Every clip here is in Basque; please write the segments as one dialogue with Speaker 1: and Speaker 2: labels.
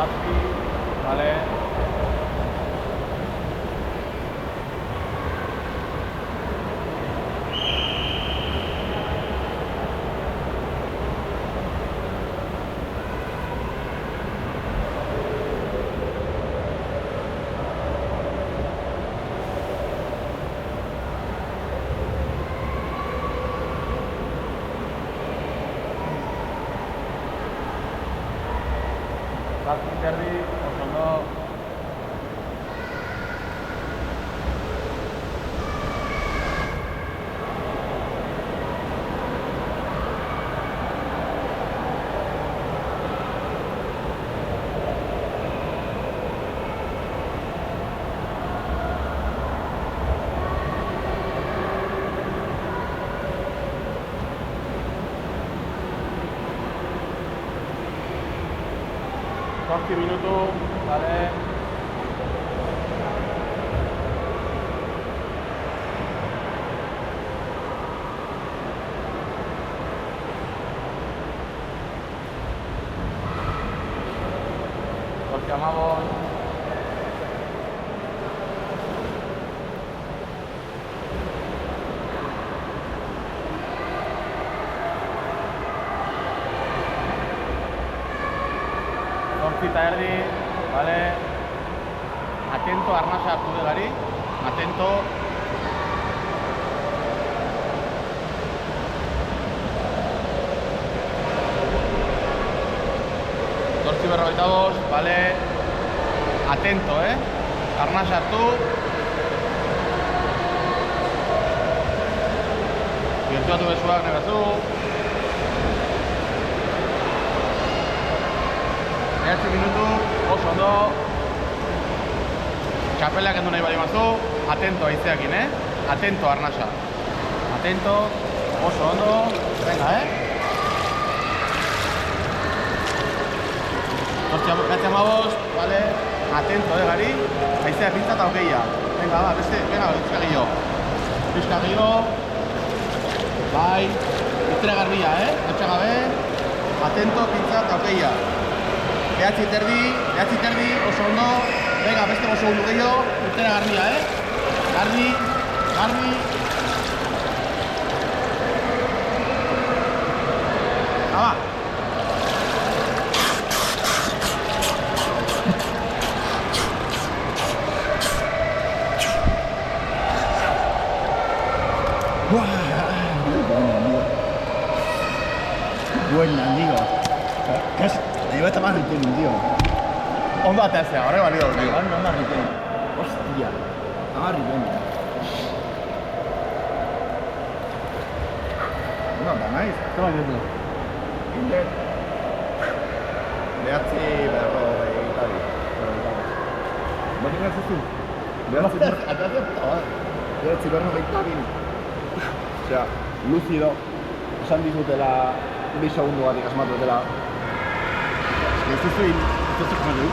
Speaker 1: zazpi, bale? Zazpi terdi, oso ondo. Zortzi minutu, bale? Zortzi amabost. Zortzi eta erdi, bale? Atento, arnasa hartu degari. Atento. Zortzi berrogeita bost, bale? Atento, arnasa hartu. Birtuatu bezuak nebezu. Behatzi minutu, oso ondo. Txapelak endu nahi bali mazu. Atento aizeakin, Atento arnasa. Atento, oso ondo. Venga, Behatzi amabost, vale. Atento, gari. Aizea pintza eta okeia. Venga, va, beste, venga, pizka gehiago. Pizka gehiago. Bai. Itera garbia, Atxagabe. Atento, pintza eta okeia. Behatzi terdi, oso ondo. Venga, beste oso ondo gehiago. Urtera garbia, Garbi. Aba.
Speaker 2: Buena, amigo. Casi, me iba a estar más riqueno, tío.
Speaker 1: Ondo ateazea, horre bali dago, tío.
Speaker 2: No, más riqueno. Hostia. Más riqueno. No, está nice.
Speaker 1: Toma, tío.
Speaker 2: Indet. Behatzi berrogeita bi. Batik nazizu? Behatzi berrogeita bi. Osea, luzido. Esan dizutela, 2 segundu batik asmatu dutela. Ez duzu komatu.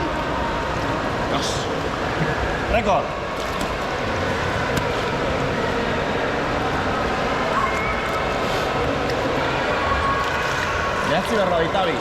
Speaker 2: Gas.
Speaker 1: Rekord! Behatzi berrogeita bi.